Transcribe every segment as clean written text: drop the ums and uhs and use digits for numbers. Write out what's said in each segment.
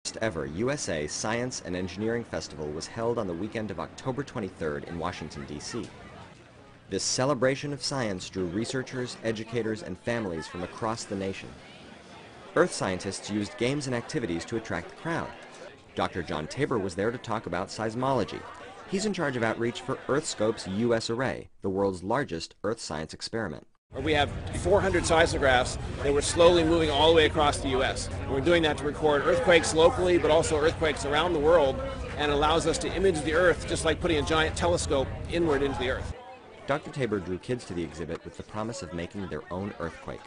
First ever USA Science and Engineering Festival was held on the weekend of October 23rd in Washington, D.C. This celebration of science drew researchers, educators, and families from across the nation. Earth scientists used games and activities to attract the crowd. Dr. John Tabor was there to talk about seismology. He's in charge of outreach for EarthScope's US Array, the world's largest Earth science experiment. We have 400 seismographs that we're slowly moving all the way across the U.S. We're doing that to record earthquakes locally, but also earthquakes around the world, and allows us to image the Earth just like putting a giant telescope inward into the Earth. Dr. Tabor drew kids to the exhibit with the promise of making their own earthquake.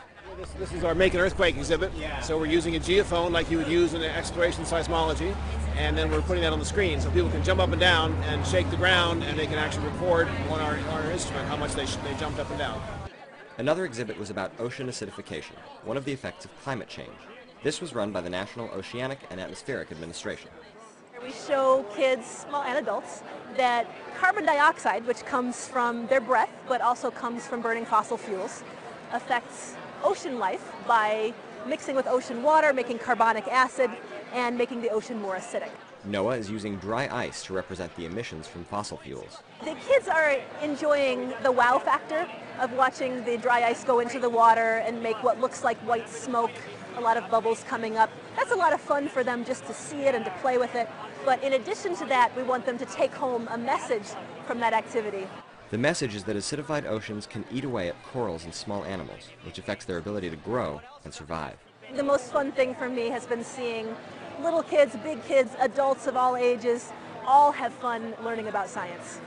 This is our Make an Earthquake exhibit. So we're using a geophone like you would use in exploration seismology, and then we're putting that on the screen so people can jump up and down and shake the ground, and they can actually record on our instrument how much they jumped up and down. Another exhibit was about ocean acidification, one of the effects of climate change. This was run by the National Oceanic and Atmospheric Administration. We show kids, well, and adults, that carbon dioxide, which comes from their breath, but also comes from burning fossil fuels, affects ocean life by mixing with ocean water, making carbonic acid, and making the ocean more acidic. NOAA is using dry ice to represent the emissions from fossil fuels. The kids are enjoying the wow factor of watching the dry ice go into the water and make what looks like white smoke, a lot of bubbles coming up. That's a lot of fun for them just to see it and to play with it. But in addition to that, we want them to take home a message from that activity. The message is that acidified oceans can eat away at corals and small animals, which affects their ability to grow and survive. The most fun thing for me has been seeing little kids, big kids, adults of all ages, all have fun learning about science.